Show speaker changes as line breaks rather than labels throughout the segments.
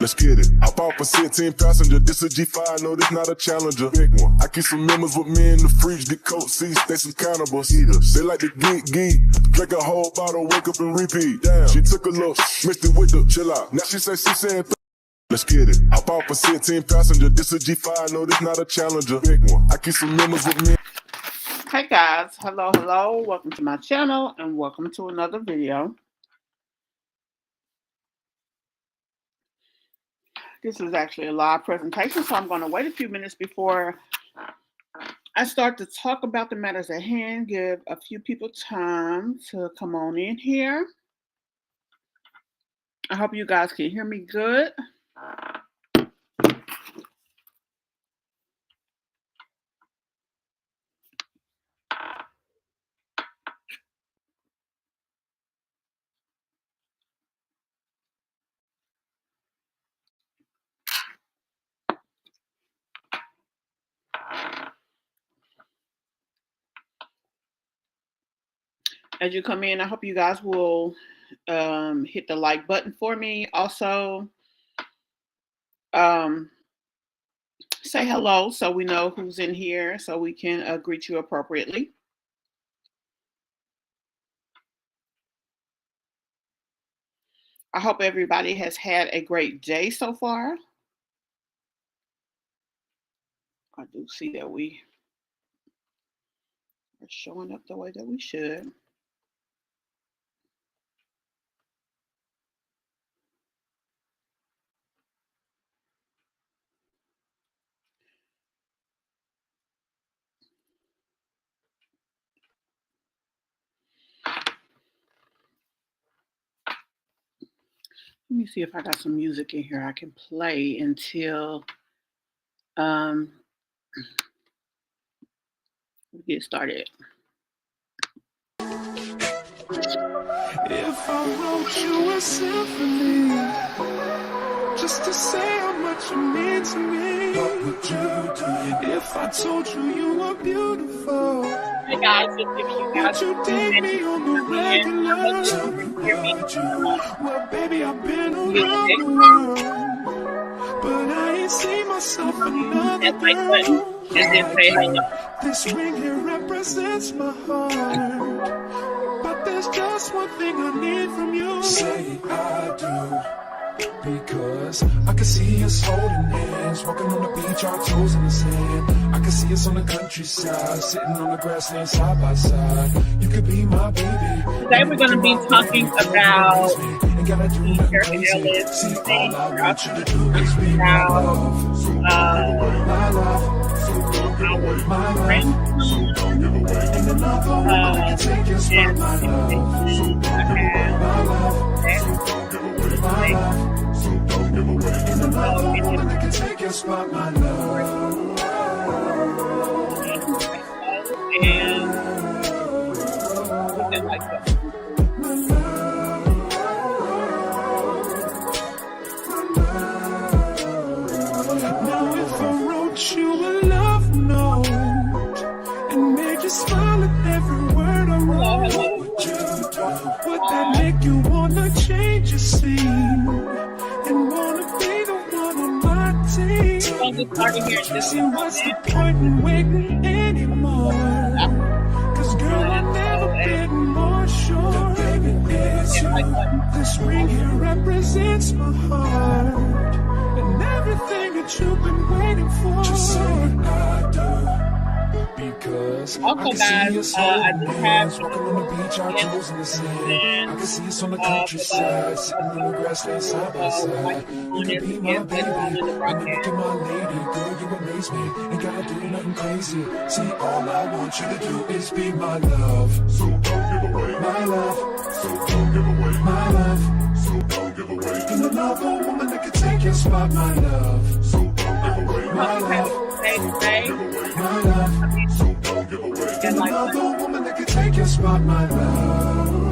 Let's get it. Hop off a 16 passenger. This a G5, no, this not a Challenger. Big one. I keep some members with me in the fridge. Get coat seats, they some cannibals. Eaters. They like to geek. Drink a whole bottle, wake up and repeat. Damn. She took a look, mixed it with the chill out. Now she saying. Let's get it. Hop off a 16 passenger. This a G5, no, this not a Challenger. Big one. I keep some members with me.
Hey guys, hello. Welcome to my channel and welcome to another video. This is actually a live presentation, so I'm going to wait a few minutes before I start to talk about the matters at hand. Give a few people time to come on in here. I hope you guys can hear me good. As you come in, I hope you guys will hit the like button for me. Also, say hello so we know who's in here so we can greet you appropriately. I hope everybody has had a great day so far. I do see that we are showing up the way that we should. Let me see if I got some music in here I can play until we get started.
If I wrote you a symphony, just to say how much you mean to me, what would you do? If I told you you were beautiful,
hey guys, if you guys
would you date me on the regular? Well, baby, I've been around the world, but I ain't seen myself another girl. This ring here represents my heart, but there's just one thing I need from you. Say I do, because I can see us holding hands, walking on the beach, our toes in the sand. I can see us on the countryside, sitting on the grassland side by side. You could be my baby.
Today we're going to be talking about Terica Ellis thing. Our friend.
Now if I wrote you a love note and made you smile at every word I wrote, what would you do? Would that make you wanna change your scene and wanna be the one on my team? See, what's the point in waiting anymore? Cause girl, I've never been more sure that baby it's you. This ring here represents my heart and everything that you've been waiting for. Just say I do, because
Also,
I can
guys,
see us
I
holding
do
hands,
have
walking on the beach, our toes in the sand. I can see us on the countryside, sitting on the grassland side by side. You can be my baby, and you look at my lady. Girl, you amaze me, ain't gotta do nothing crazy. See, all I want you to do is be my love. So don't give away my love. So don't give away my love. So don't give away. And another woman that can take your spot, my love. So don't give away my love. So don't give away my love. So don't give away. And another woman that can take your spot, my love.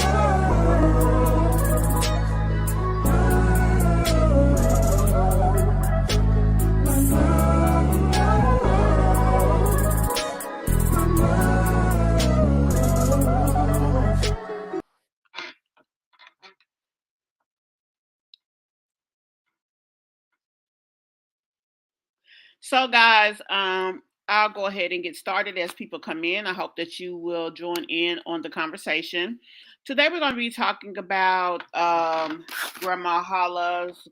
So, guys, I'll go ahead and get started as people come in. I hope that you will join in on the conversation. Today, we're going to be talking about Grandma Holla's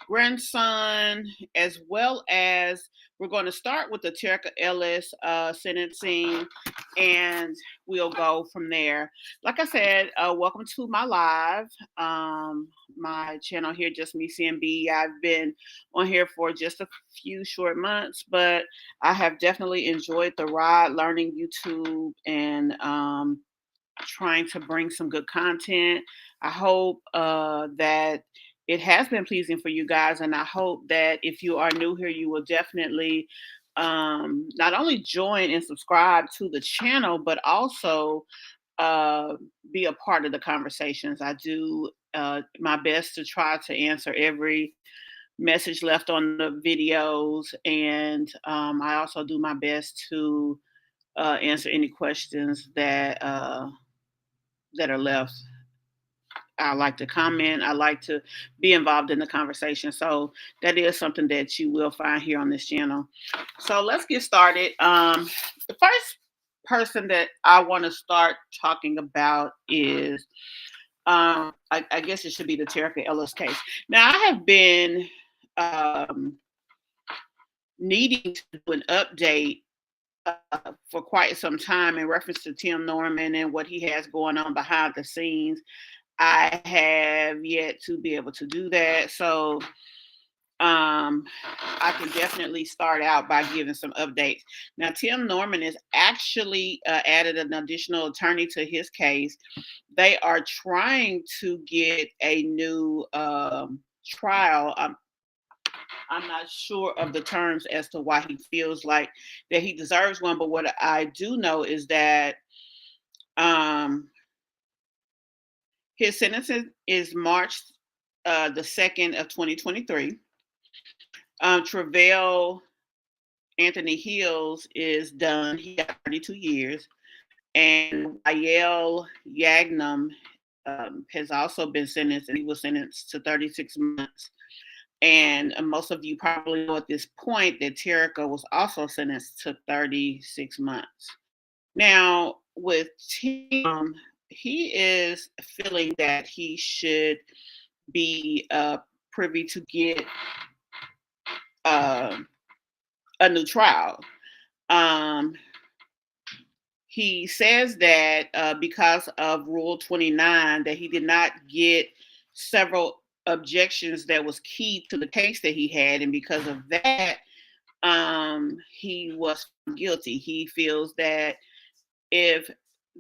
grandson, as well as we're going to start with the Terica Ellis sentencing, and we'll go from there. Like I said, welcome to my live, my channel here, Just Me CMB. I've been on here for just a few short months, but I have definitely enjoyed the ride, learning YouTube and trying to bring some good content. I hope that it has been pleasing for you guys, and I hope that if you are new here, you will definitely not only join and subscribe to the channel, but also uh, be a part of the conversations. I do my best to try to answer every message left on the videos, and I also do my best to answer any questions that are left. I like to comment. I like to be involved in the conversation. So that is something that you will find here on this channel. So let's get started. The first person that I want to start talking about is, I guess it should be the Terica Ellis case. Now, I have been um, needing to do an update for quite some time in reference to Tim Norman and what he has going on behind the scenes. I have yet to be able to do that. So I can definitely start out by giving some updates. Now, Tim Norman has actually added an additional attorney to his case. They are trying to get a new trial. I'm not sure of the terms as to why he feels like that he deserves one. But what I do know is that um, his sentence is March the 2nd of 2023. Travell Anthony Hills is done. He got 32 years. And Yael Yagnam has also been sentenced, and he was sentenced to 36 months. And most of you probably know at this point that Terica was also sentenced to 36 months. Now, with Tim, he is feeling that he should be privy to get a new trial. He says that because of Rule 29, that he did not get several objections that was key to the case that he had, and because of that, he was guilty. He feels that if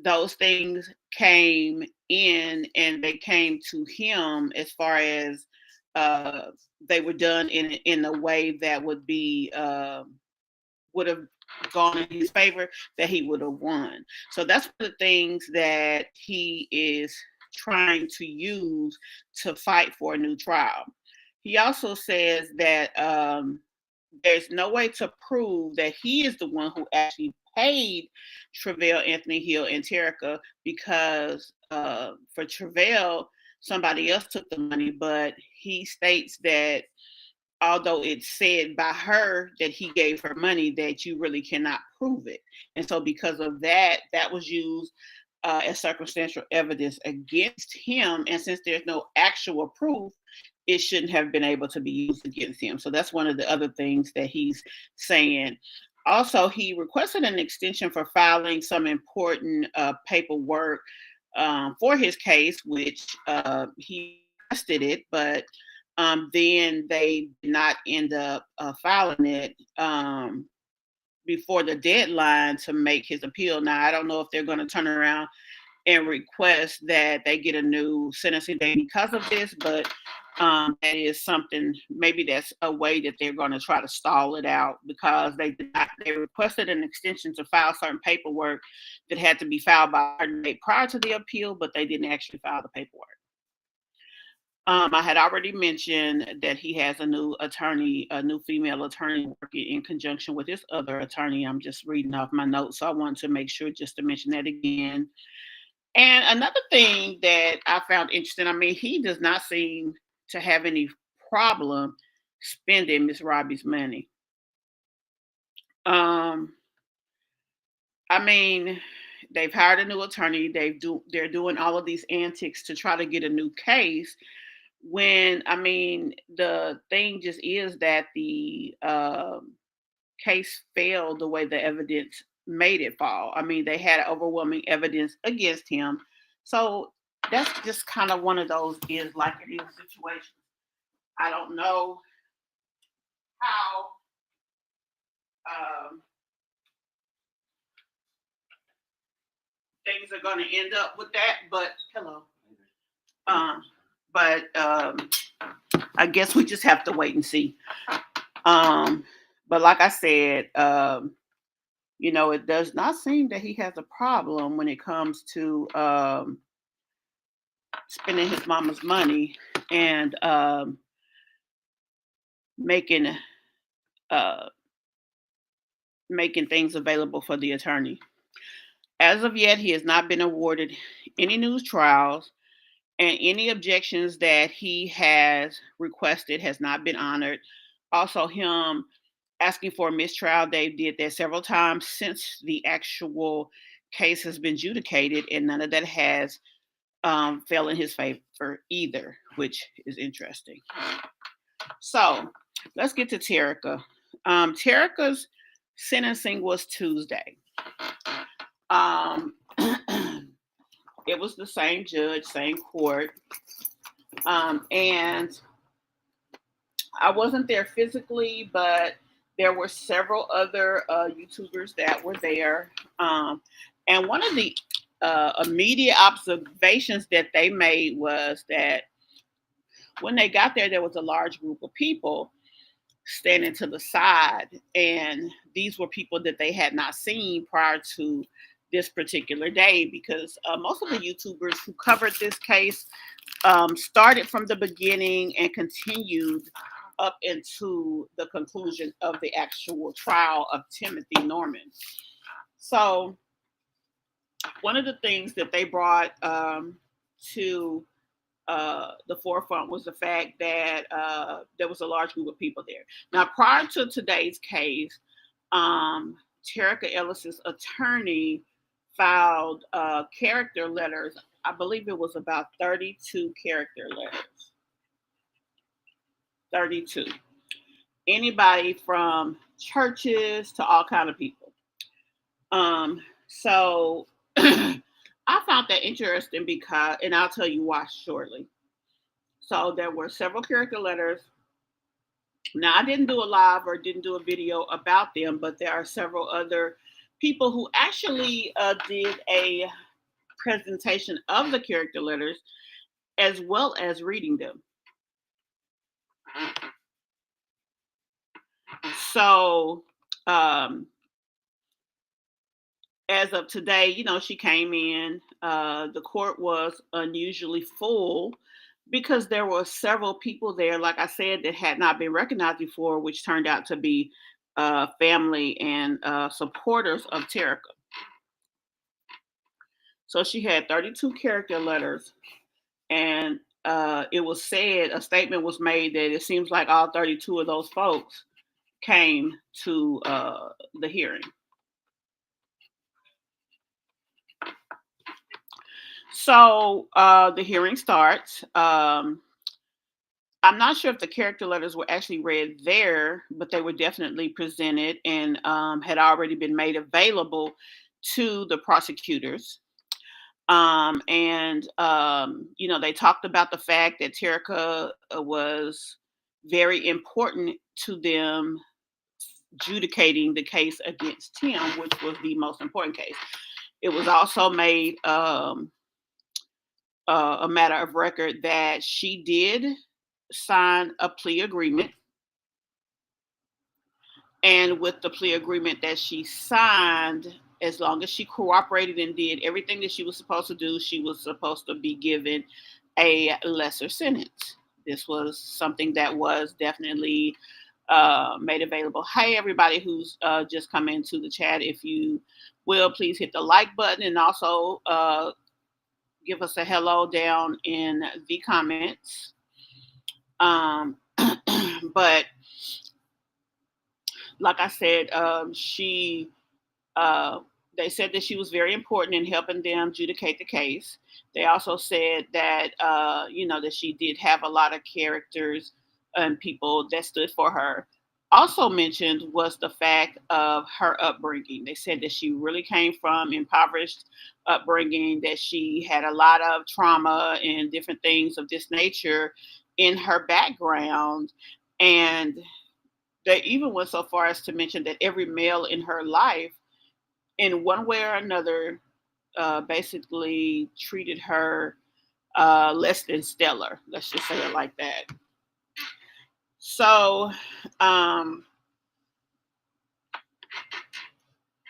those things came in and they came to him as far as they were done in a way that would have gone in his favor, that he would have won. So that's one of the things that he is trying to use to fight for a new trial. He also says that there's no way to prove that he is the one who actually paid Travell, Anthony Hill, and Terica, because for Travell, somebody else took the money, but he states that although it's said by her that he gave her money, that you really cannot prove it. And so because of that, that was used as circumstantial evidence against him. And since there's no actual proof, it shouldn't have been able to be used against him. So that's one of the other things that he's saying. Also, he requested an extension for filing some important paperwork for his case, which he requested it, but then they did not end up filing it before the deadline to make his appeal. Now, I don't know if they're going to turn around and request that they get a new sentencing date because of this, but that is something, maybe that's a way that they're going to try to stall it out, because they requested an extension to file certain paperwork that had to be filed by a certain date prior to the appeal, but they didn't actually file the paperwork. I had already mentioned that he has a new attorney, a new female attorney working in conjunction with his other attorney. I'm just reading off my notes, so I wanted to make sure just to mention that again. And another thing that I found interesting, I mean, he does not seem to have any problem spending Miss Robbie's money. I mean, they've hired a new attorney. They're doing all of these antics to try to get a new case. When I mean, the thing just is that the case failed the way the evidence made it fall. I mean, they had overwhelming evidence against him. So that's just kind of one of those is like it is situations. I don't know how um, things are going to end up with that, but hello. But I guess we just have to wait and see. But like I said, it does not seem that he has a problem when it comes to spending his mama's money and making making things available for the attorney. As of yet, he has not been awarded any news trials, and any objections that he has requested has not been honored. Also, him asking for a mistrial, they did that several times since the actual case has been adjudicated, and none of that has fell in his favor either, which is interesting. So let's get to Terica. Terica's sentencing was Tuesday. It was the same judge, same court. And I wasn't there physically, but there were several other YouTubers that were there. And one of the immediate observations that they made was that when they got there was a large group of people standing to the side. And these were people that they had not seen prior to this particular day, because most of the YouTubers who covered this case started from the beginning and continued up into the conclusion of the actual trial of Timothy Norman. So one of the things that they brought to the forefront was the fact that there was a large group of people there. Now, prior to today's case, Terica Ellis's attorney filed character letters. I believe it was about 32 character letters. 32. Anybody from churches to all kind of people. So I found that interesting because, and I'll tell you why shortly. So there were several character letters. Now, I didn't do a live or didn't do a video about them, but there are several other people who actually did a presentation of the character letters as well as reading them. So as of today, she came in. The court was unusually full because there were several people there, like I said, that had not been recognized before, which turned out to be family and supporters of Terica. So she had 32 character letters, and it was said, a statement was made that it seems like all 32 of those folks came to the hearing. So the hearing starts. I'm not sure if the character letters were actually read there, but they were definitely presented and had already been made available to the prosecutors. They talked about the fact that Terica was very important to them adjudicating the case against Tim, which was the most important case. It was also made a matter of record that she did sign a plea agreement. And with the plea agreement that she signed, as long as she cooperated and did everything that she was supposed to do, she was supposed to be given a lesser sentence. This was something that was definitely made available. Hey, everybody who's just come into the chat, if you will, please hit the like button and also give us a hello down in the comments. But like I said, uh, they said that she was very important in helping them adjudicate the case. They also said that that she did have a lot of characters and people that stood for her. Also mentioned was the fact of her upbringing. They said that she really came from impoverished upbringing, that she had a lot of trauma and different things of this nature in her background, and they even went so far as to mention that every male in her life, in one way or another, basically treated her less than stellar. Let's just say it like that. So, um,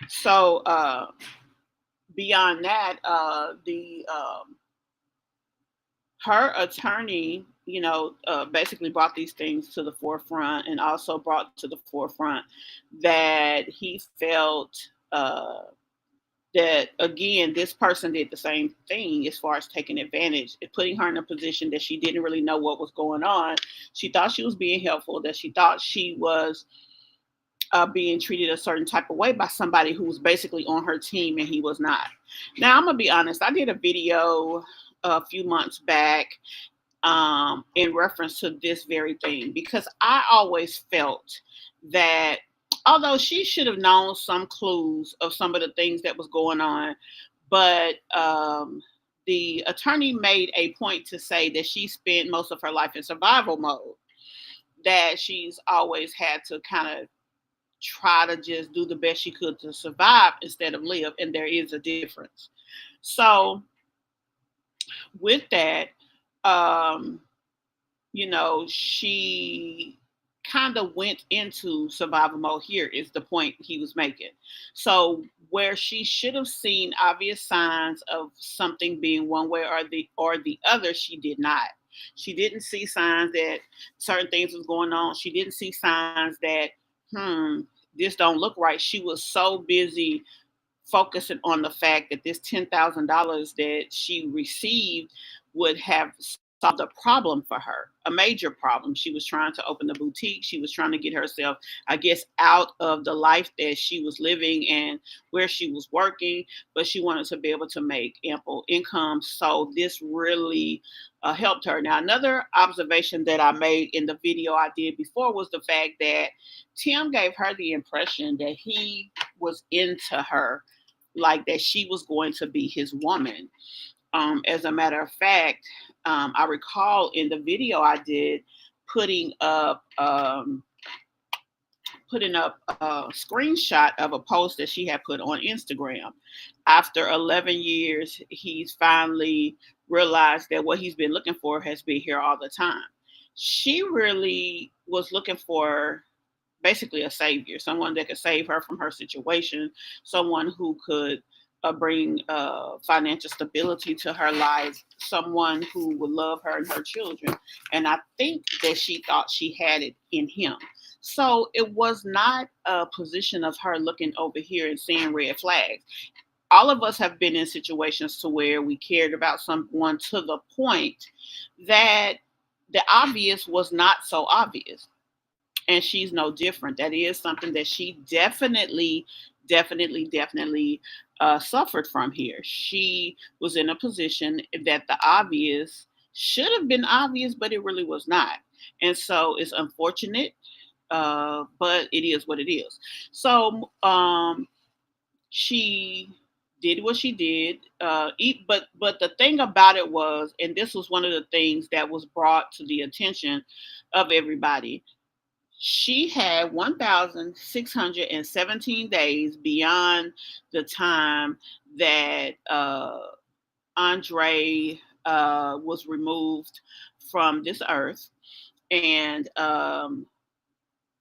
so beyond that, the her attorney, basically brought these things to the forefront, and also brought to the forefront that he felt that, again, this person did the same thing as far as taking advantage, putting her in a position that she didn't really know what was going on. She thought she was being helpful, that she thought she was being treated a certain type of way by somebody who was basically on her team, and he was not. Now, I'm going to be honest. I did a video a few months back in reference to this very thing, because I always felt that although she should have known some clues of some of the things that was going on, but the attorney made a point to say that she spent most of her life in survival mode, that she's always had to kind of try to just do the best she could to survive instead of live, and there is a difference. So with that, um, she kind of went into survival mode. Here is the point he was making. So where she should have seen obvious signs of something being one way or the other, she did not. She didn't see signs that certain things was going on. She didn't see signs that, this don't look right. She was so busy focusing on the fact that this $10,000 that she received would have solved a problem for her, a major problem. She was trying to open a boutique. She was trying to get herself, I guess, out of the life that she was living and where she was working, but she wanted to be able to make ample income. So this really helped her. Now, another observation that I made in the video I did before was the fact that Tim gave her the impression that he was into her, like that she was going to be his woman. As a matter of fact, I recall in the video I did putting up a screenshot of a post that she had put on Instagram. After 11 years, he's finally realized that what he's been looking for has been here all the time. She really was looking for basically a savior, someone that could save her from her situation, someone who could bring financial stability to her life, someone who would love her and her children. And I think that she thought she had it in him. So it was not a position of her looking over here and seeing red flags. All of us have been in situations to where we cared about someone to the point that the obvious was not so obvious. And she's no different. That is something that she definitely suffered from here. She was in a position that the obvious should have been obvious, but it really was not. And so it's unfortunate, but it is what it is. So she did what she did. But the thing about it was, and this was one of the things that was brought to the attention of everybody, she had 1,617 days beyond the time that Andre was removed from this earth. And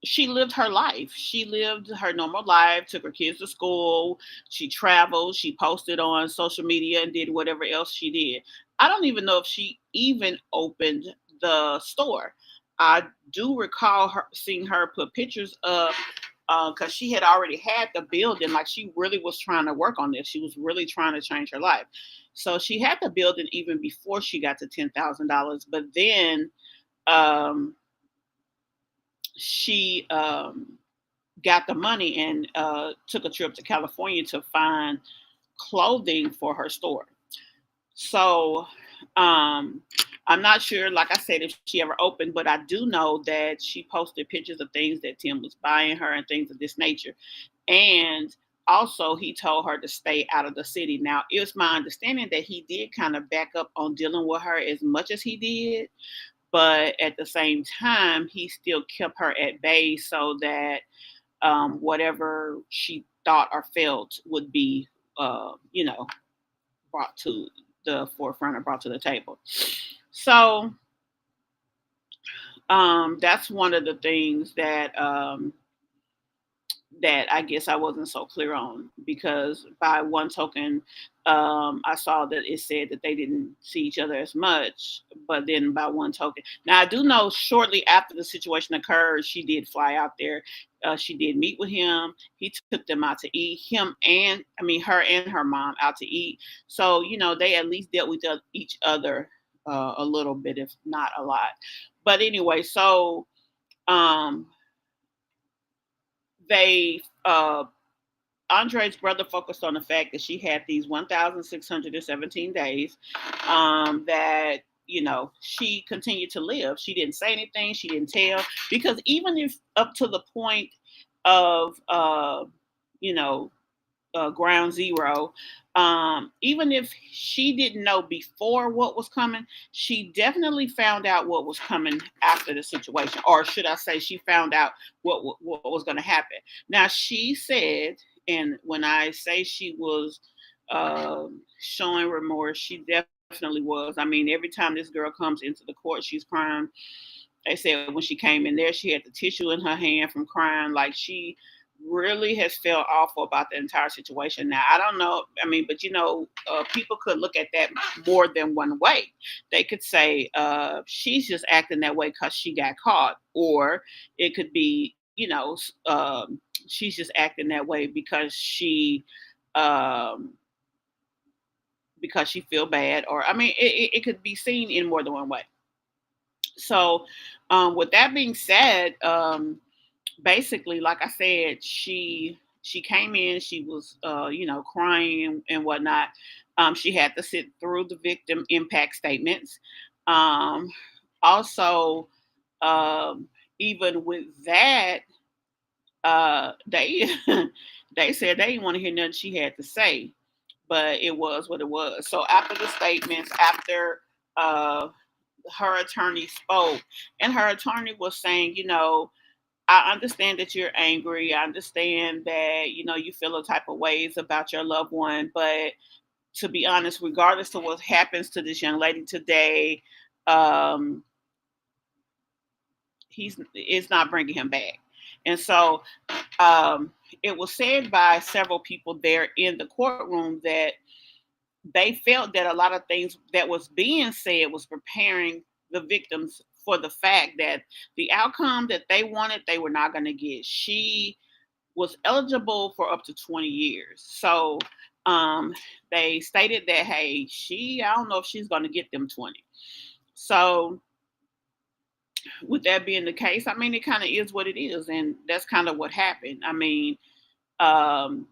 she lived her life. She lived her normal life, took her kids to school. She traveled. She posted on social media and did whatever else she did. I don't even know if she even opened the store. I do recall seeing her put pictures up because she had already had the building. Like, she really was trying to work on this. She was really trying to change her life. So she had the building even before she got to $10,000. But then she got the money and took a trip to California to find clothing for her store. So I'm not sure, like I said, if she ever opened, but I do know that she posted pictures of things that Tim was buying her and things of this nature. And also, he told her to stay out of the city. Now, it was my understanding that he did kind of back up on dealing with her as much as he did, but at the same time, he still kept her at bay so that whatever she thought or felt would be, brought to the forefront or brought to the table. So that's one of the things that I guess I wasn't so clear on, because by one token, I saw that it said that they didn't see each other as much, but then by one token, now I do know shortly after the situation occurred, she did fly out there. She did meet with him. He took them out to eat. Her and her mom out to eat. So they at least dealt with each other a little bit, if not a lot. But anyway, so um, they Andre's brother focused on the fact that she had these 1,617 days that she continued to live. She didn't say anything. She didn't tell, because even if up to the point of you know ground zero, even if she didn't know before what was coming, she definitely found out what was coming after the situation, or should I say, she found out what was going to happen. Now, she said, and when I say she was showing remorse, she definitely was. I mean, every time this girl comes into the court, she's crying. They said when she came in there, she had the tissue in her hand from crying. Like, she really has felt awful about the entire situation. Now, I don't know. I mean, but people could look at that more than one way. They could say she's just acting that way because she got caught, or it could be, she's just acting that way um, because she feel bad, or I mean, it could be seen in more than one way. So, with that being said, basically, like I said, she came in, she was crying and whatnot. She had to sit through the victim impact statements. Um, Also, um, even with that, they they said they didn't want to hear nothing she had to say, but it was what it was. So after the statements, after uh, her attorney spoke, and her attorney was saying, I understand that you're angry. I understand that, you feel a type of ways about your loved one. But to be honest, regardless of what happens to this young lady today, um, it's not bringing him back. And so it was said by several people there in the courtroom that they felt that a lot of things that was being said was preparing the victims for the fact that the outcome that they wanted, they were not going to get. She was eligible for up to 20 years. So they stated that, hey, I don't know if she's going to get them 20. So with that being the case, I mean, it kind of is what it is. And that's kind of what happened. I mean, um,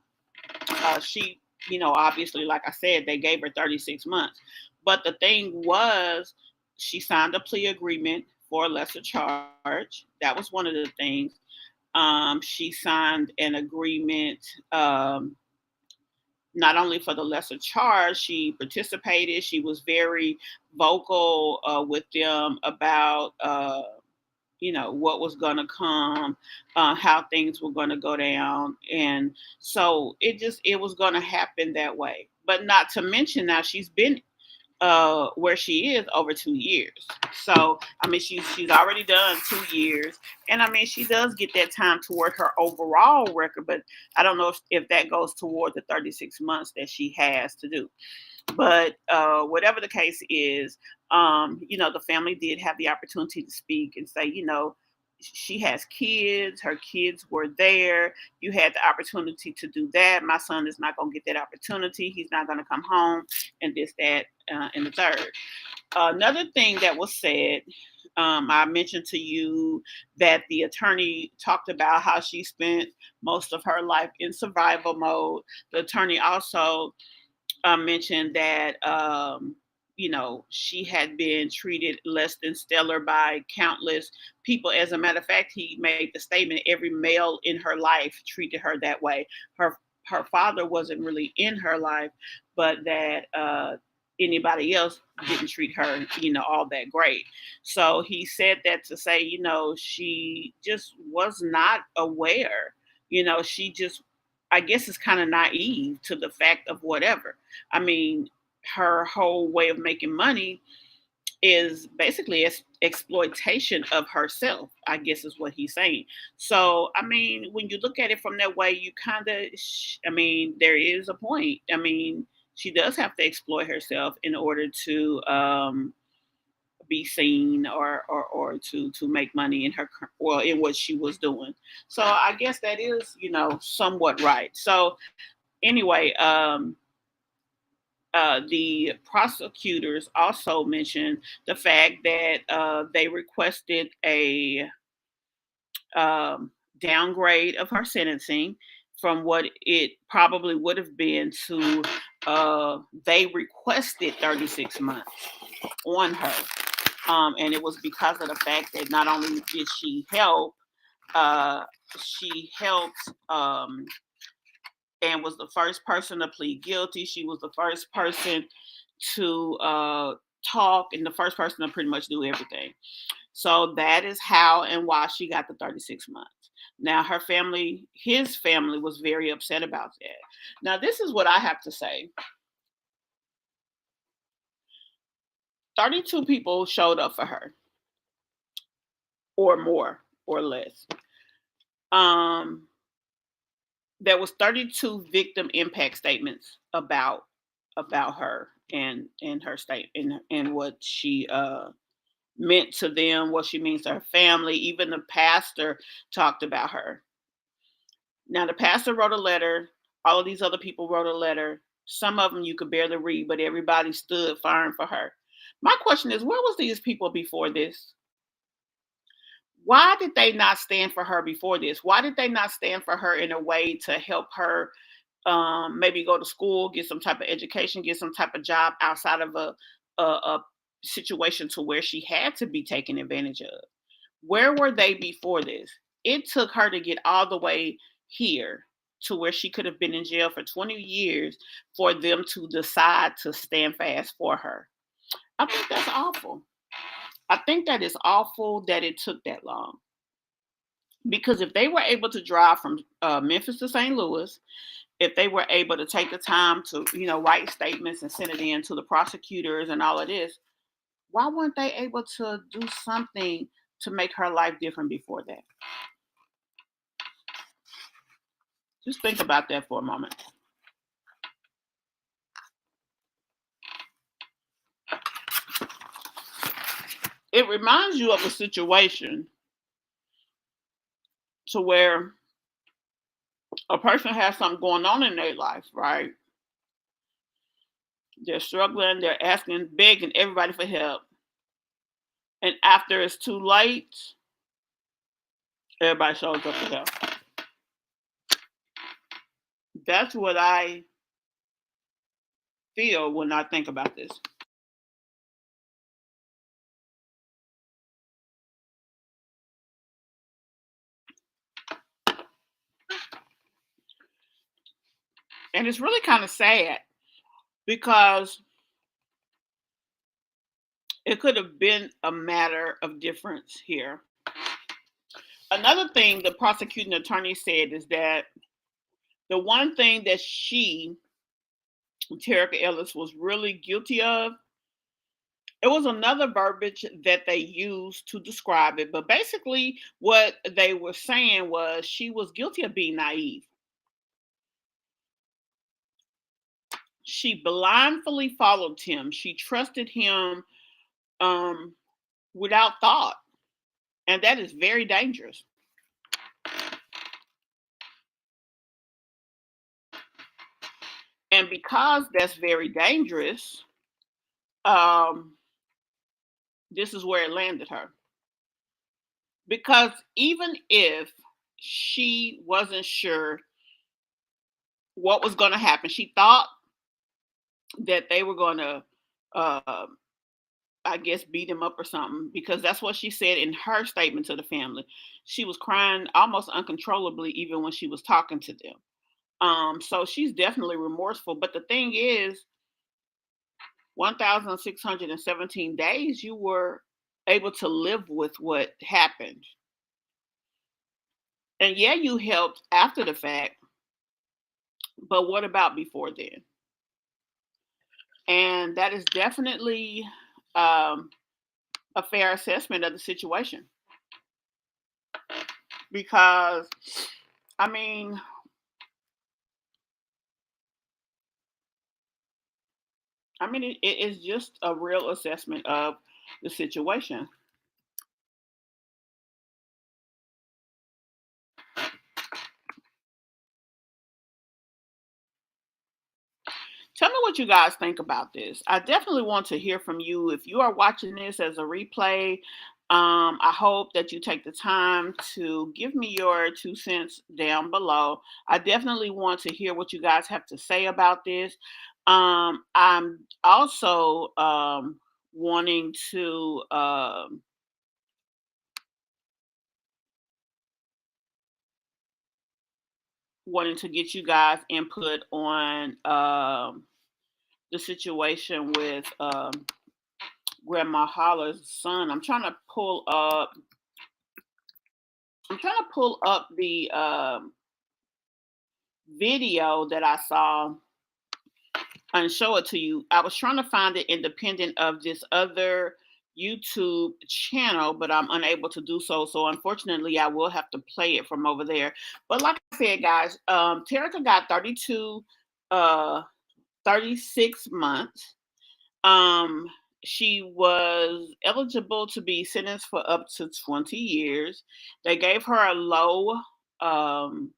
she, obviously, like I said, they gave her 36 months. But the thing was, she signed a plea agreement for a lesser charge. That was one of the things. She signed an agreement, not only for the lesser charge, she participated. She was very vocal with them about what was going to come, how things were going to go down. And so it was going to happen that way. But not to mention, now she's been where she is over 2 years. So I mean, she's already done 2 years, and I mean, she does get that time toward her overall record. But I don't know if that goes toward the 36 months that she has to do. But whatever the case is, the family did have the opportunity to speak and say, she has kids, her kids were there. You had the opportunity to do that. My son is not going to get that opportunity. He's not going to come home, and this, that, and the third. Another thing that was said, I mentioned to you that the attorney talked about how she spent most of her life in survival mode. The attorney also mentioned that she had been treated less than stellar by countless people. As a matter of fact, he made the statement every male in her life treated her that way. Her father wasn't really in her life, but that anybody else didn't treat her, all that great. So he said that to say, she just was not aware. She just, I guess, is kind of naive to the fact of whatever. I mean, her whole way of making money is basically exploitation of herself, I guess is what he's saying. So, I mean, when you look at it from that way, you kind of, I mean, there is a point. I mean, she does have to exploit herself in order to be seen or to make money in her well in what she was doing. So I guess that is somewhat right. So anyway, the prosecutors also mentioned the fact that they requested a downgrade of her sentencing from what it probably would have been to they requested 36 months on her. And it was because of the fact that not only did uh, she helped and was the first person to plead guilty. She was the first person to talk and the first person to pretty much do everything. So that is how and why she got the 36 months. Now, his family was very upset about that. Now, this is what I have to say. 32 people showed up for her, or more, or less. There was 32 victim impact statements about her and her state and what she meant to them, what she means to her family. Even the pastor talked about her. Now, the pastor wrote a letter. All of these other people wrote a letter. Some of them you could barely read, but everybody stood firm for her. My question is, where was these people before this? Why did they not stand for her before this? Why did they not stand for her in a way to help her maybe go to school, get some type of education, get some type of job outside of a situation to where she had to be taken advantage of? Where were they before this? It took her to get all the way here to where she could have been in jail for 20 years for them to decide to stand fast for her. I think that's awful. I think that is awful that it took that long. Because if they were able to drive from Memphis to St. Louis, if they were able to take the time to, write statements and send it in to the prosecutors and all of this, why weren't they able to do something to make her life different before that? Just think about that for a moment. It reminds you of a situation to where a person has something going on in their life, right? They're struggling, they're asking, begging everybody for help. And after it's too late, everybody shows up for help. That's what I feel when I think about this. And it's really kind of sad because it could have been a matter of difference here. Another thing the prosecuting attorney said is that the one thing that Terica Ellis, was really guilty of, it was another verbiage that they used to describe it. But basically, what they were saying was she was guilty of being naive. She blindly followed him. She trusted him without thought. And that is very dangerous. And because that's very dangerous, this is where it landed her. Because even if she wasn't sure what was going to happen, she thought that they were going to, uh, I guess, beat him up or something, because that's what she said in her statement to the family. She was crying almost uncontrollably, even when she was talking to them. So she's definitely remorseful. But the thing is, 1,617 days you were able to live with what happened. And yeah, you helped after the fact, but what about before then? And that is definitely um, a fair assessment of the situation, because I mean, it is just a real assessment of the situation. Tell me what you guys think about this. I definitely want to hear from you. If you are watching this as a replay, I hope that you take the time to give me your 2 cents down below. I definitely want to hear what you guys have to say about this. I'm also wanting to get you guys input on the situation with Grandma Holla's son. I'm trying to pull up the video that I saw and show it to you. I was trying to find it independent of this other YouTube channel, but I'm unable to do so. So unfortunately, I will have to play it from over there. But like I said, guys, Terica got 36 months. Um, she was eligible to be sentenced for up to 20 years. They gave her a low um,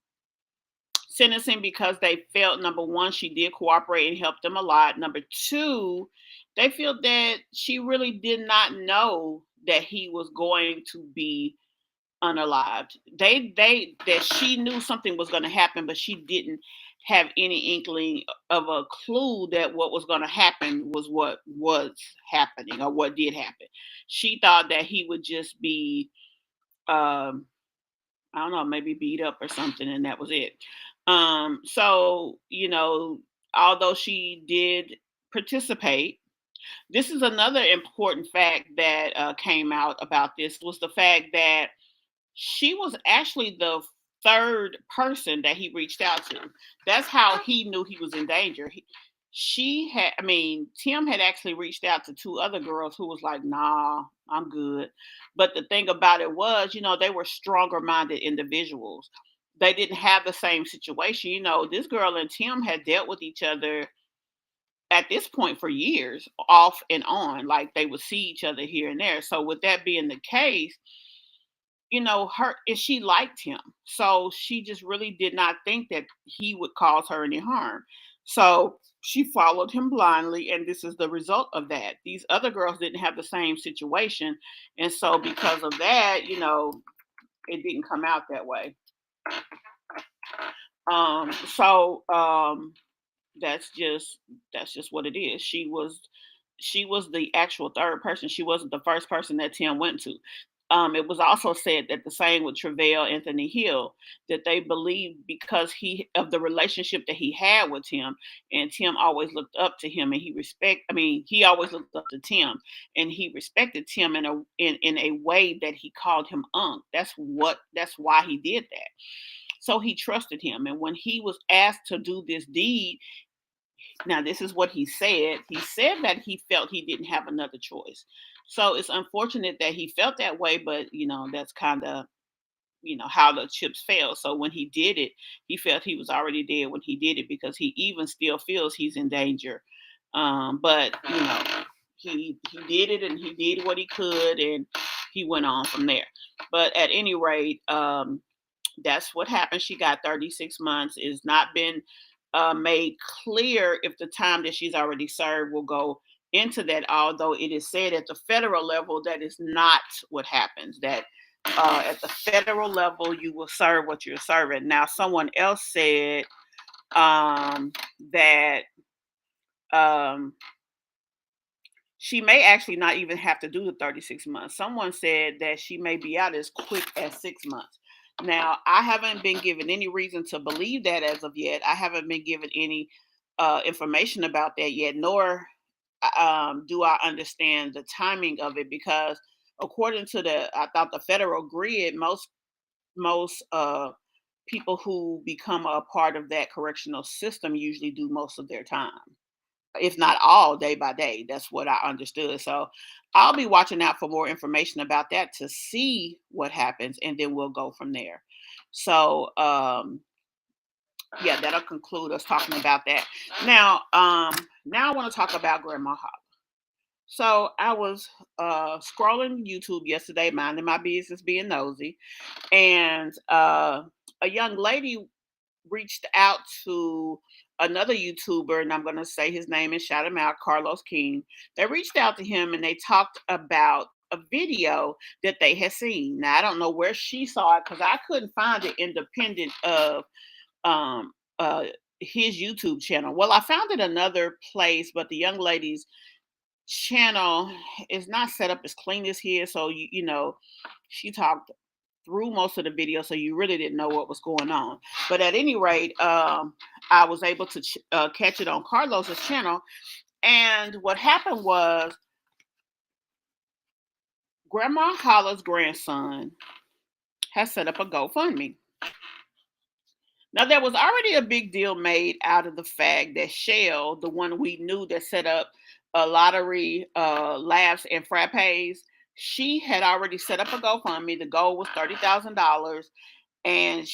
sentencing because they felt, number one, she did cooperate and help them a lot. Number two, they feel that she really did not know that he was going to be unalived. They that she knew something was going to happen, but she didn't have any inkling of a clue that what was going to happen was what was happening or what did happen. She thought that he would just be um I don't know, maybe beat up or something, and that was it. So, although she did participate, this is another important fact that came out about this, was the fact that she was actually the third person that he reached out to. That's how he knew he was in danger. Tim had actually reached out to two other girls who was like, nah, I'm good. But the thing about it was, they were stronger minded individuals. They didn't have the same situation. This girl and Tim had dealt with each other at this point for years, off and on. Like, they would see each other here and there. So with that being the case, her, and she liked him. So she just really did not think that he would cause her any harm. So she followed him blindly, and this is the result of that. These other girls didn't have the same situation. And so because of that, it didn't come out that way. So that's just what it is. She was the actual third person. She wasn't the first person that Tim went to. It was also said that the same with Tre'vell Anthony Hill, that they believed because of the relationship that he had with Tim, and Tim always looked up to him, and he always looked up to Tim, and he respected Tim in a way that he called him Unc. That's why he did that. So he trusted him, and when he was asked to do this deed, now, this is what he said. He said that he felt he didn't have another choice. So it's unfortunate that he felt that way, but that's kind of how the chips fell. So when he did it, he felt he was already dead when he did it, because he even still feels he's in danger. But he did it, and he did what he could, and he went on from there. But at any rate, that's what happened. She got 36 months. It's not been made clear if the time that she's already served will go into that, although it is said at the federal level that is not what happens, that at the federal level, you will serve what you're serving. Now, someone else said that um, she may actually not even have to do the 36 months. Someone said that she may be out as quick as 6 months. Now, I haven't been given any reason to believe that as of yet. I haven't been given any information about that yet, nor do I understand the timing of it, because according to I thought the federal grid, most people who become a part of that correctional system usually do most of their time, if not all, day by day. That's what I understood. So I'll be watching out for more information about that to see what happens, and then we'll go from there. So yeah, that'll conclude us talking about that. Now I want to talk about Grandma Holla. So I was scrolling YouTube yesterday, minding my business, being nosy, and a young lady reached out to another YouTuber, and I'm going to say his name and shout him out, Carlos King. They reached out to him and they talked about a video that they had seen. Now, I don't know where she saw it because I couldn't find it independent of um, uh, his YouTube channel. Well, I found it another place, but the young lady's channel is not set up as clean as his. So, she talked through most of the video, so you really didn't know what was going on. But at any rate, I was able to catch it on Carlos's channel. And what happened was Grandma Holla's grandson has set up a GoFundMe. Now, there was already a big deal made out of the fact that Shell, the one we knew that set up a lottery, labs, and frappes, she had already set up a GoFundMe. The goal was $30,000, and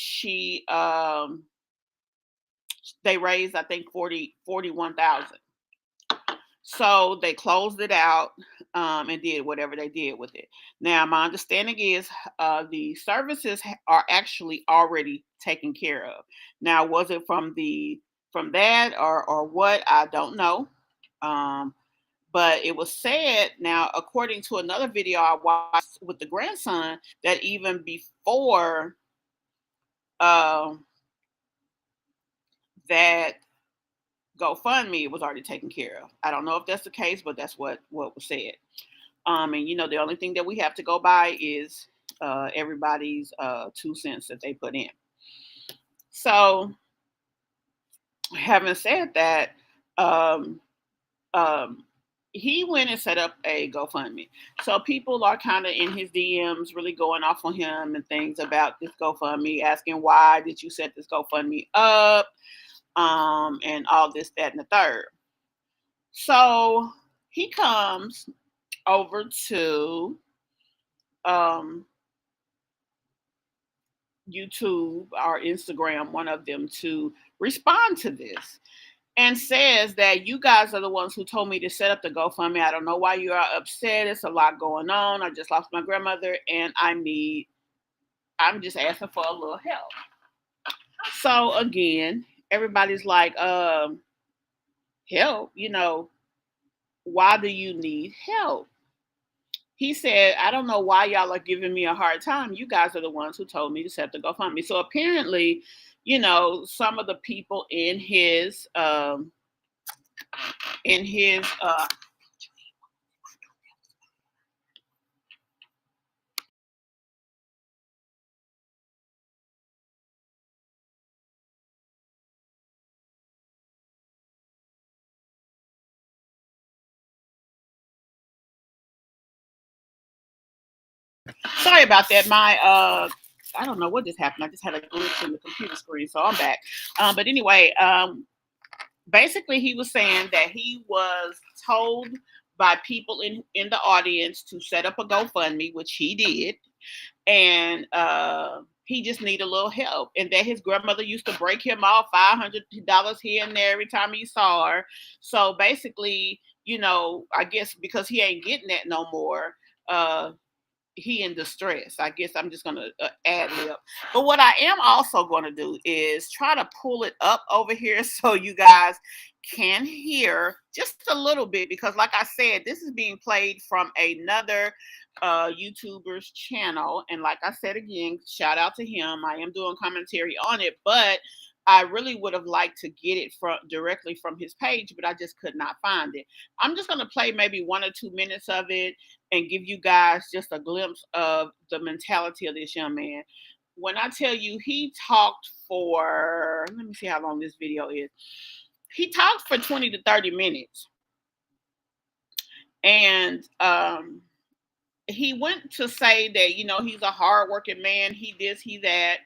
they raised, I think, 41,000. So they closed it out and did whatever they did with it. Now, my understanding is the services are actually already taken care of. Now, was it from that or what? I don't know. But it was said, now, according to another video I watched with the grandson, that even before that GoFundMe was already taken care of. I don't know if that's the case, but that's what was said. And the only thing that we have to go by is everybody's 2 cents that they put in. So, having said that, he went and set up a GoFundMe. So people are kind of in his DMs, really going off on him and things about this GoFundMe, asking why did you set this GoFundMe up, and all this, that, and the third. So he comes over to YouTube or Instagram, one of them, to respond to this, and says that you guys are the ones who told me to set up the GoFundMe. I don't know why you are upset. It's a lot going on. I just lost my grandmother, and I'm just asking for a little help. So again, everybody's like, help, why do you need help? He said, I don't know why y'all are giving me a hard time. You guys are the ones who told me to set the GoFundMe. So apparently, some of the people in his sorry about that. My I don't know what just happened. I just had a glitch in the computer screen, so I'm back. But anyway, basically he was saying that he was told by people in the audience to set up a GoFundMe, which he did, and he just needed a little help, and that his grandmother used to break him off $500 here and there every time he saw her. So basically, I guess because he ain't getting that no more, he in distress. I guess I'm just gonna ad lib. But what I am also going to do is try to pull it up over here so you guys can hear just a little bit, because like I said, this is being played from another YouTuber's channel. And like I said again, shout out to him. I am doing commentary on it, but I really would have liked to get it from directly from his page, but I just could not find it. I'm just gonna play maybe 1 or 2 minutes of it and give you guys just a glimpse of the mentality of this young man. When I tell you he talked for, let me see how long this video is. He talked for 20 to 30 minutes. And he went to say that, he's a hardworking man, he this, he that,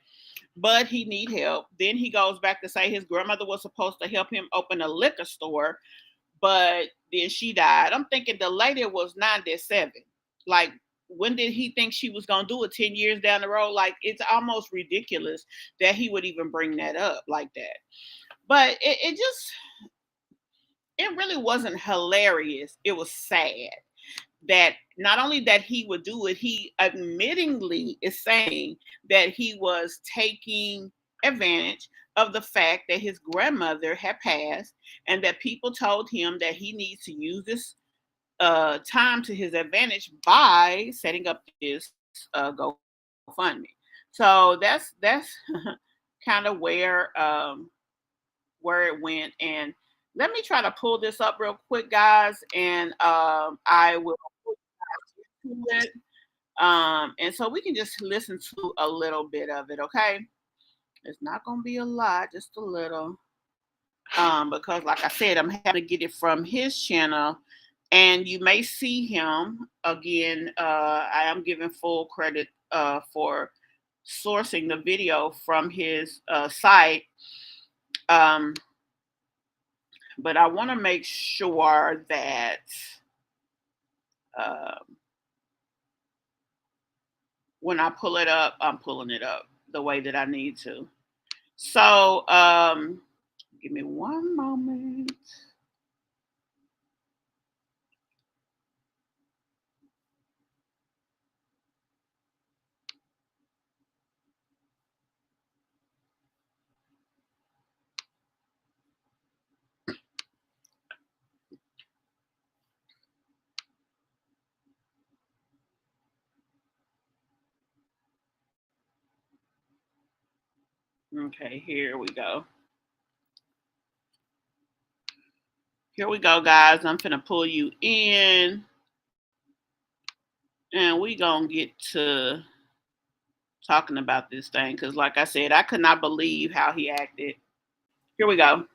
but he need help. Then he goes back to say his grandmother was supposed to help him open a liquor store, but then she died. I'm thinking the lady was 97. Like, when did he think she was going to do it? 10 years down the road? Like, it's almost ridiculous that he would even bring that up like that. But it really wasn't hilarious. It was sad that not only that he would do it, he admittingly is saying that he was taking advantage of the fact that his grandmother had passed, and that people told him that he needs to use this time to his advantage by setting up this GoFundMe. So that's kind of where it went. And let me try to pull this up real quick, guys, and I will put it. And so we can just listen to a little bit of it, okay? It's not gonna be a lot, just a little. Because like I said, I'm having to get it from his channel, and you may see him again. I am giving full credit for sourcing the video from his site. Um, but I want to make sure that uh, when I pull it up, I'm pulling it up the way that I need to. So give me one moment. Okay, here we go. Here we go, guys. I'm finna pull you in, and we gonna get to talking about this thing, because like I said, I could not believe how he acted. Here we go.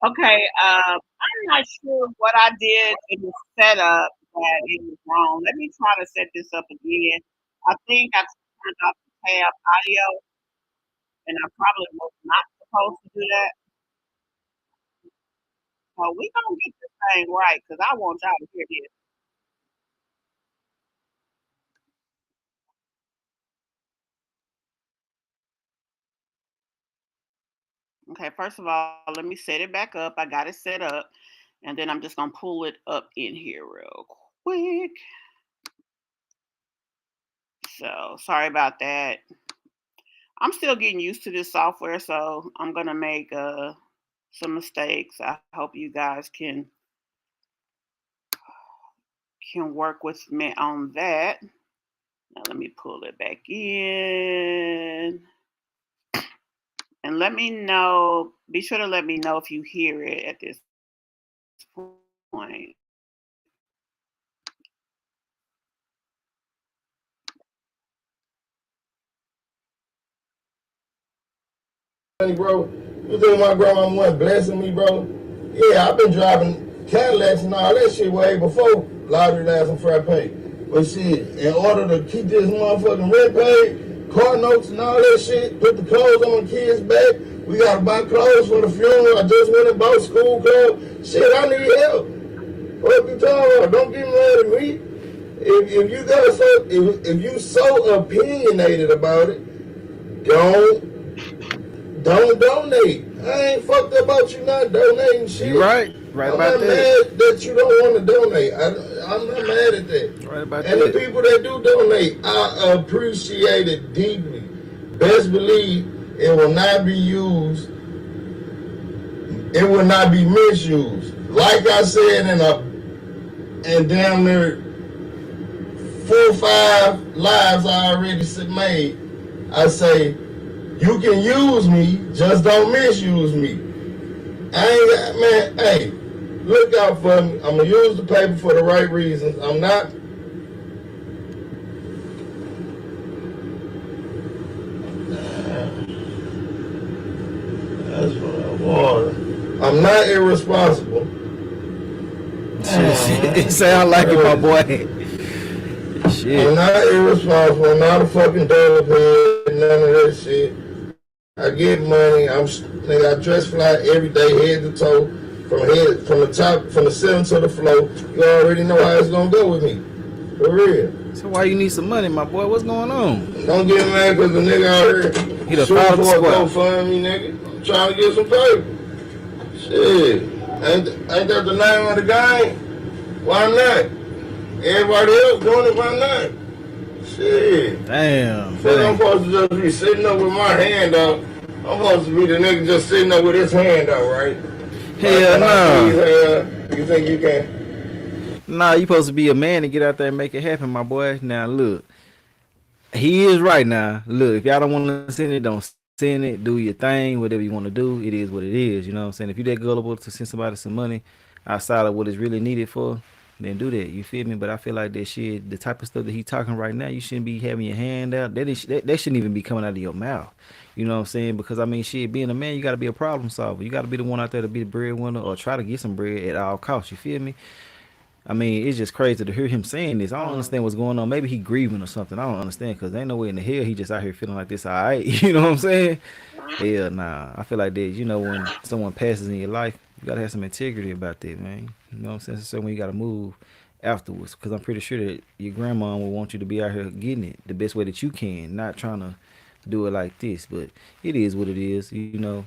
Okay, I'm not sure what I did in the setup that it was wrong. Let me try to set this up again. I think I turned off the tab audio, and I probably was not supposed to do that. So we gonna get this thing right because I want y'all to hear this. Okay, first of all, let me set it back up. I got it set up, and then I'm just gonna pull it up in here real quick. So sorry about that. I'm still getting used to this software, so I'm gonna make some mistakes. I hope you guys can work with me on that. Now let me pull it back in. And let me know, be sure to let me know if you hear it at this point.
Bro, you think my grandma wasn't blessing me, bro? Yeah, I've been driving Cadillacs and all that shit way before lottery ass and frappe. But shit, in order to keep this motherfucking rent paid, car notes and all that shit, put the clothes on my kids' back, we gotta buy clothes for the funeral. I just went and bought school clothes. Shit, I need help. What you talking about? Don't get mad at me. If you so opinionated about it, don't donate. I ain't fucked about you not donating shit.
You right
I'm
about
not
that.
mad that you don't want to donate. I'm not mad at that.
Right about
And
that.
the people that do donate, I appreciate it deeply. Best believe it will not be used. It will not be misused. Like I said in damn near 4 or 5 lives I already made, I say, you can use me, just don't misuse me. I ain't got, man, hey, look out for me. I'm going to use the paper for the right reasons. I'm not. That's for the water. I'm not irresponsible.
It sound like it, my boy. Shit.
I'm not irresponsible. I'm not a fucking dopehead. None of that shit. I get money. I dress fly every day, head to toe, from the ceiling to the floor. You already know how it's gonna go with me, for real.
So why you need some money, my boy? What's going on?
Don't get mad because the nigga out here
He the
shooting
father
for a
squad.
GoFundMe, nigga. I'm trying to get some paper. Shit, ain't that the name of the game? Why not? Everybody else doing it, why not? Shit.
Damn.
So I'm supposed to just be sitting up with my hand out. I'm supposed to be the nigga just sitting up with his hand out, right?
Hell no.
You think you can?
Nah, you supposed to be a man and get out there and make it happen, my boy. Now look, he is right now. Look, if y'all don't want to send it, don't send it. Do your thing, whatever you want to do. It is what it is. You know what I'm saying? If you that gullible to send somebody some money outside of what is really needed for, then do that. You feel me? But I feel like that shit, the type of stuff that he talking right now, you shouldn't be having your hand out. That shouldn't even be coming out of your mouth. You know what I'm saying? Because I mean, shit, being a man, you got to be a problem solver. You got to be the one out there to be the breadwinner or try to get some bread at all costs. You feel me? I mean, it's just crazy to hear him saying this. I don't understand what's going on. Maybe he grieving or something. I don't understand because ain't no way in the hell he just out here feeling like this. All right, you know what I'm saying? Hell nah. I feel like that. You know, when someone passes in your life, you gotta have some integrity about that, man. You know what I'm saying? So when you gotta move afterwards, because I'm pretty sure that your grandma will want you to be out here getting it the best way that you can, not trying to do it like this. But it is what it is. You know,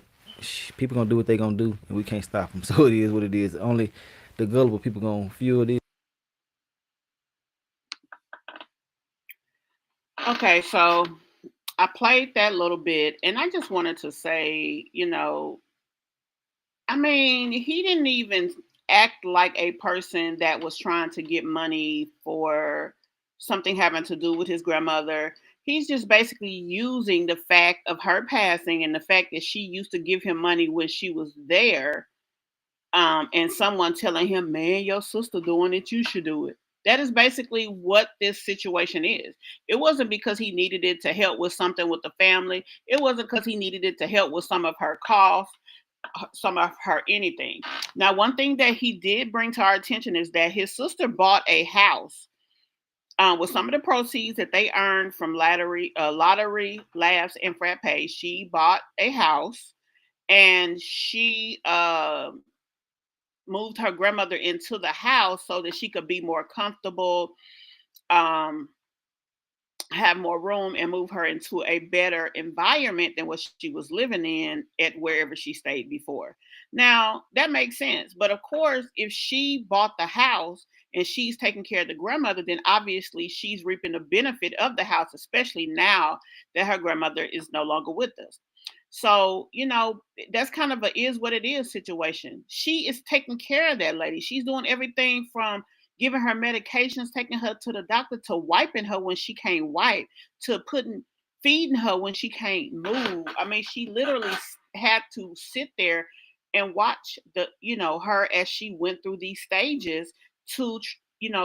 people gonna do what they gonna do, and we can't stop them. So it is what it is. Only the gullible people gonna fuel this.
Okay, so I played that little bit, and I just wanted to say, I mean, he didn't even act like a person that was trying to get money for something having to do with his grandmother. He's just basically using the fact of her passing and the fact that she used to give him money when she was there, and someone telling him, "Man, your sister doing it, you should do it." That is basically what this situation is. It wasn't because he needed it to help with something with the family. It wasn't because he needed it to help with some of her costs. some of her anything. Now, one thing that he did bring to our attention is that his sister bought a house with some of the proceeds that they earned from lottery, laughs, and frat pay. She bought a house, and she moved her grandmother into the house so that she could be more comfortable, um, have more room, and move her into a better environment than what she was living in at wherever she stayed before. Now, that makes sense. But of course, if she bought the house and she's taking care of the grandmother, then obviously she's reaping the benefit of the house, especially now that her grandmother is no longer with us. So, that's kind of a is what it is situation. She is taking care of that lady. She's doing everything from giving her medications, taking her to the doctor, to wiping her when she can't wipe, to feeding her when she can't move. I mean, she literally had to sit there and watch her as she went through these stages to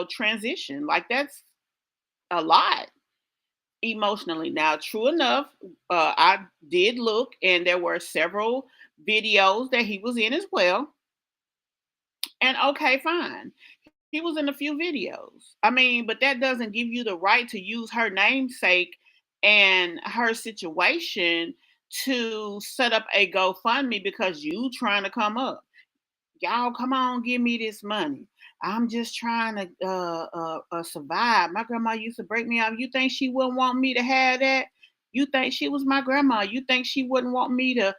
transition. Like, that's a lot emotionally. Now, true enough, I did look, and there were several videos that he was in as well. And okay, fine. He was in a few videos. I mean, but that doesn't give you the right to use her namesake and her situation to set up a GoFundMe because you trying to come up. Y'all, come on, give me this money. I'm just trying to survive. My grandma used to break me off. You think she wouldn't want me to have that? You think she was my grandma? You think she wouldn't want me to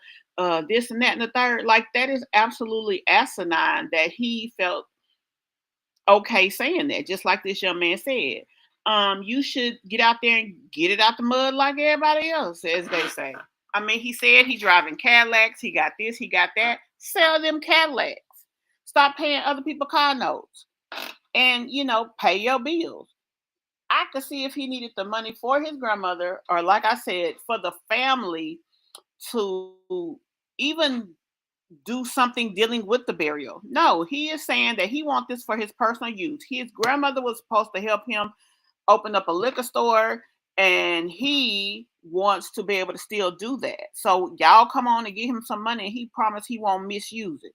this and that and the third? Like, that is absolutely asinine that he felt okay saying that, just like this young man said. You should get out there and get it out the mud like everybody else, as they say. I mean, he said he's driving Cadillacs, he got this, he got that. Sell them Cadillacs. Stop paying other people car notes. And, pay your bills. I could see if he needed the money for his grandmother, or like I said, for the family to even do something dealing with the burial. No, he is saying that he wants this for his personal use. His grandmother was supposed to help him open up a liquor store, and he wants to be able to still do that. So y'all come on and give him some money, and he promised he won't misuse it.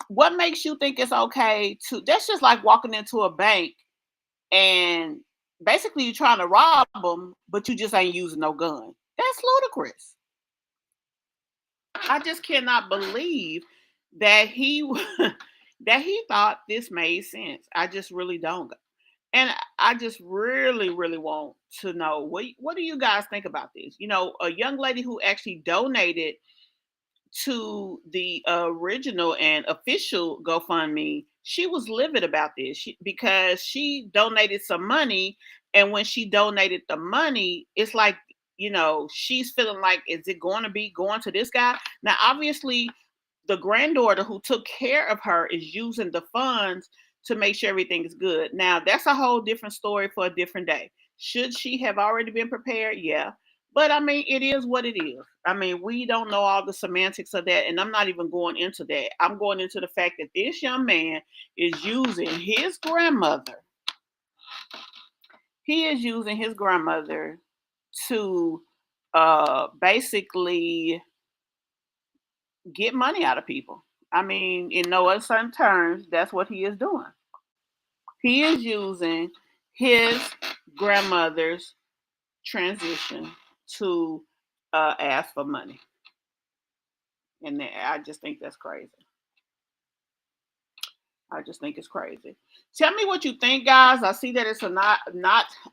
What makes you think it's okay to? That's just like walking into a bank and basically you're trying to rob them, but you just ain't using no gun. That's ludicrous. I just cannot believe that he that he thought this made sense. I just really don't. And I just really, really want to know what do you guys think about this? A young lady who actually donated to the original and official GoFundMe, she was livid about this because she donated some money, and when she donated the money, it's like, she's feeling like, is it going to be going to this guy? Now, obviously, the granddaughter who took care of her is using the funds to make sure everything is good. Now, that's a whole different story for a different day. Should she have already been prepared? Yeah. But I mean, it is what it is. I mean, we don't know all the semantics of that, and I'm not even going into that. I'm going into the fact that this young man is using his grandmother. He is using his grandmother to basically get money out of people. I mean, in no uncertain terms, that's what he is doing. He is using his grandmother's transition to ask for money. And I just think that's crazy. I just think it's crazy. Tell me what you think, guys. I see that it's not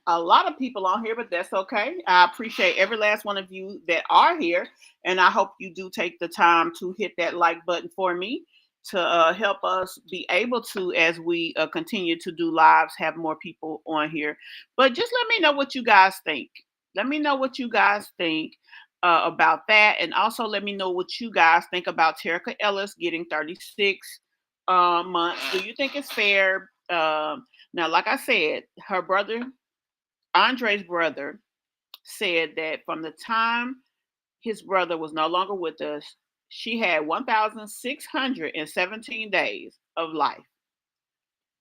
a lot of people on here, but that's okay. I appreciate every last one of you that are here, and I hope you do take the time to hit that like button for me to help us be able to, as we continue to do lives, have more people on here. But just let me know what you guys think. Let me know what you guys think about that, and also let me know what you guys think about Terica Ellis getting 36 months. Do you think it's fair? Now, like I said, her brother, Andre's brother, said that from the time his brother was no longer with us, she had 1,617 days of life,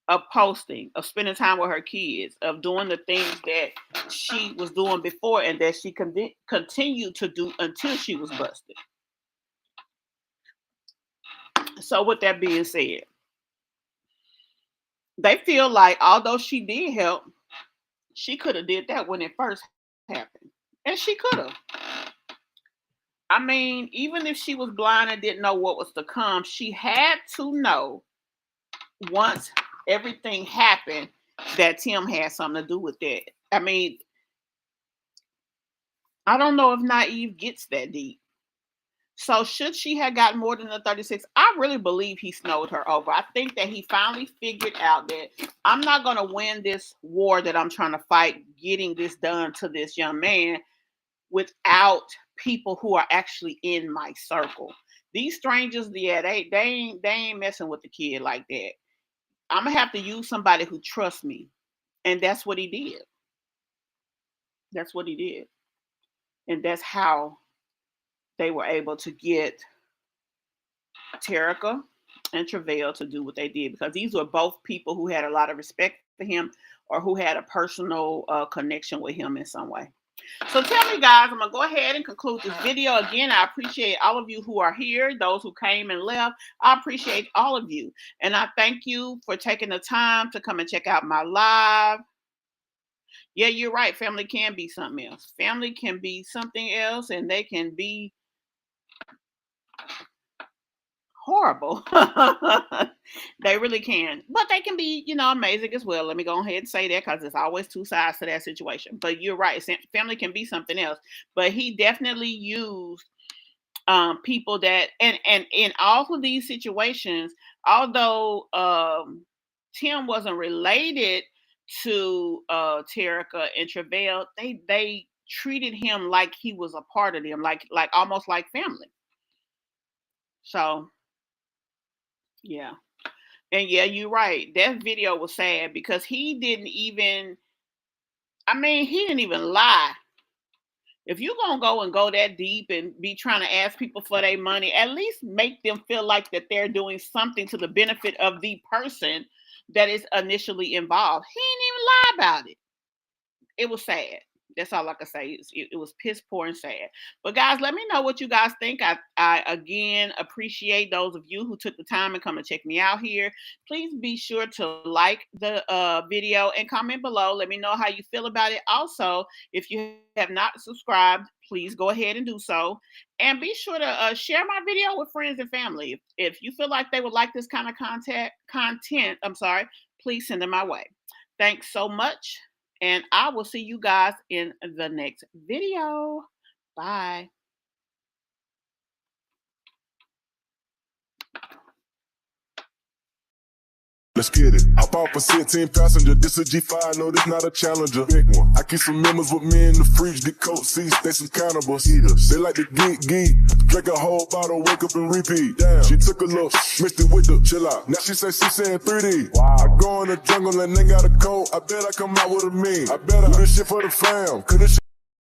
of posting, of spending time with her kids, of doing the things that she was doing before and that she continued to do until she was busted. So with that being said, they feel like although she did help, she could have did that when it first happened. And she could have. I mean, even if she was blind and didn't know what was to come, she had to know once everything happened that Tim had something to do with that. I mean, I don't know if Naive gets that deep. So should she have gotten more than the 36? I really believe he snowed her over. I think that he finally figured out that I'm not going to win this war that I'm trying to fight, getting this done to this young man without people who are actually in my circle. These strangers, yeah, they ain't messing with the kid like that. I'm gonna have to use somebody who trusts me. And that's what he did. That's what he did. And that's how they were able to get Terica and Travail to do what they did, because these were both people who had a lot of respect for him or who had a personal connection with him in some way. So tell me, guys, I'm going to go ahead and conclude this video. Again, I appreciate all of you who are here, those who came and left. I appreciate all of you. And I thank you for taking the time to come and check out my live. Yeah, you're right. Family can be something else. Family can be something else, and they can be horrible. They really can, but they can be, amazing as well. Let me go ahead and say that, because there's always two sides to that situation. But you're right, family can be something else. But he definitely used people that, and in all of these situations, although Tim wasn't related to Terica and Travail, they treated him like he was a part of them, like almost like family. So yeah. And yeah, you're right. That video was sad because he didn't even lie. If you're going to go that deep and be trying to ask people for their money, at least make them feel like that they're doing something to the benefit of the person that is initially involved. He didn't even lie about it. It was sad. That's all I can say. It was piss poor and sad. But guys, let me know what you guys think. I again appreciate those of you who took the time and come and check me out here. Please be sure to like the video and comment below. Let me know how you feel about it. Also, if you have not subscribed, please go ahead and do so. And be sure to share my video with friends and family. If you feel like they would like this kind of content, please send them my way. Thanks so much. And I will see you guys in the next video. Bye.
Let's get it. Hop off a 16 passenger. This a G5, no, this not a Challenger. Big one. I keep some members with me in the fridge. Get coat seats, they some cannibals. Eaters. They like to geek. Drink a whole bottle, wake up and repeat. Damn. She took a look, mixed it with the chill out. Now she say she saying 3D. Wow. I go in the jungle and they got a coat. I bet I come out with a mean. I bet I do this shit for the fam. Cause this shit.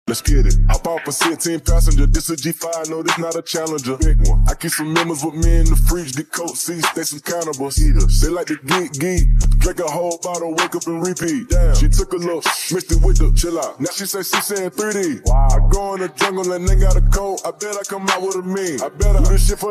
Let's get it. Hop off a 16 passenger. This a G5, no, this not a Challenger. Big one. I keep some members with me in the fridge. Get coat seats, they some cannibals. Eaters. They like to geek. Drink a whole bottle, wake up and repeat. Damn. She took a look, mixed it with the chill out. Now she say she saying 3D. Wow. I go in the jungle and they got a coat. I bet I come out with a mean. I bet I do this shit for the